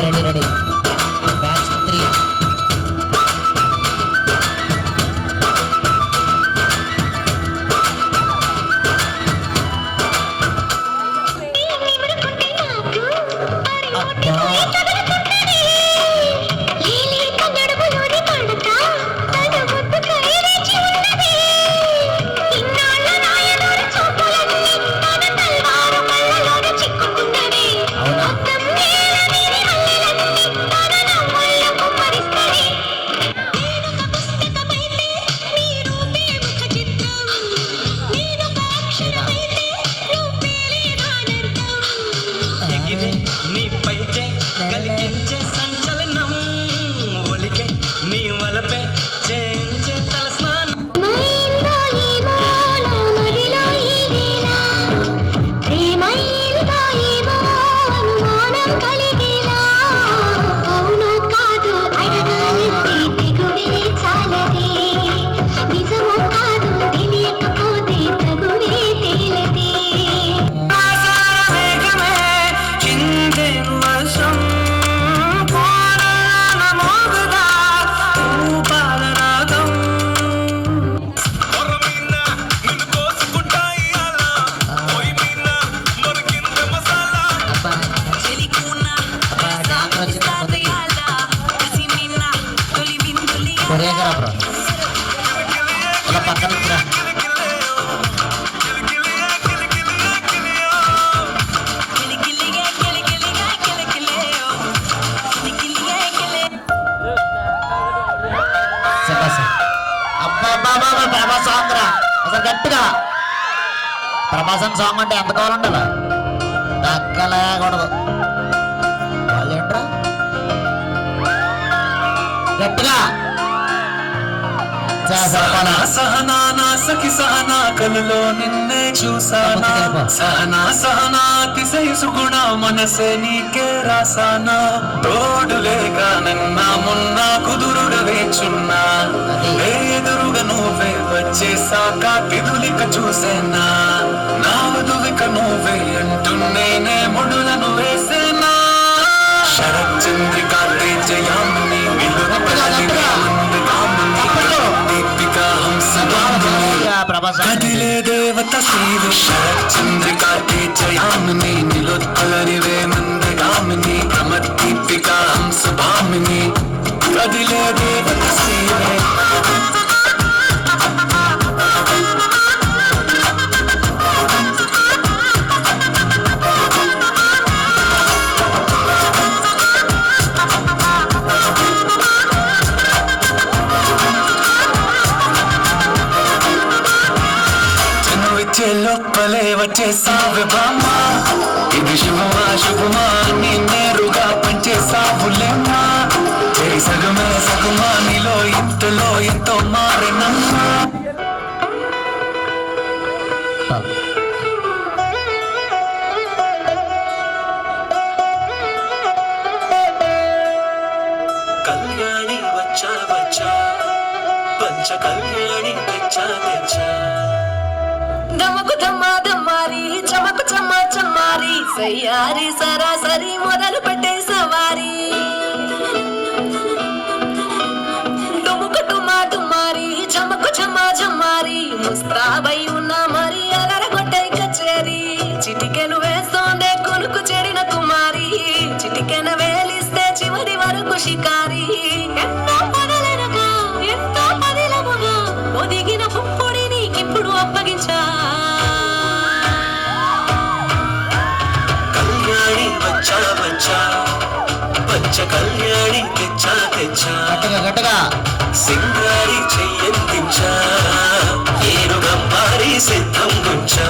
Ready ready batch 3. అసలు గట్టిగా ప్రభాసం song అంటే ఎంత కావాలంటారా దక్కలేకూడదు వాళ్ళేంట్రా గట్టిగా సహనా నా సఖి సహనా కలలో నిన్నే చూసానా సహనా సహనా అతిశయ సుగుణ మనసే నీకే రాసానా తోడులేగా నన్నా మొన్న కుదురుగా వేచున్నా ఎదురుగా నువ్వే వచ్చేసాక తిదులిక చూసేనా నా వధువిక నువ్వే అంటున్నేనే ముడులను వేసేనా శరచంద్రిక తేజయామిని కదిలే దేవత శ్రీవి శరచంద్రిక తేజయామిని నిలుత్కలరివే మందగామిని ప్రమద్దీపిక హంసభామిని కదిలే దేవత శ్రీవే లోపలే వచ్చేసావు బామ్మా ఇది శుభమా శుభమా నీ నేరుగా పంచేసావులేమ్మా చేయి సగమే సగమా నీలో ఇంతలో ఎంతో మారినమ్మా కళ్యాణి వచ్చా వచ్చా పంచ కళ్యాణి తెచ్చా తెచ్చా దమకు దమ్మా దమ్మారి చమకు చమ్మా చమ్మారి సయ్యారి సరాసరి మొదలు పెట్టే సవారి డుముకు డుమా డుమ్మారి చమకు చమ్మా చమ్మారి ముస్తాబై ఉన్న మరి అలరగొట్టే కచేరి చిటికెను వేస్తోందే కొనుకు చెడిన కుమారి చిటికెన వేలిస్తే చివరి వరకు షికారి ఎంతో పగలనగా ఎంతో పదిలముగా ఒదిగిన పుప్పొడి నీకిప్పుడు అప్పగించా పంచ కళ్యాణి తెచ్చా తెచ్చా గట్టిగా సింగారి చెయ్యందించా ఏరుగా మారి సిద్ధం గుంచా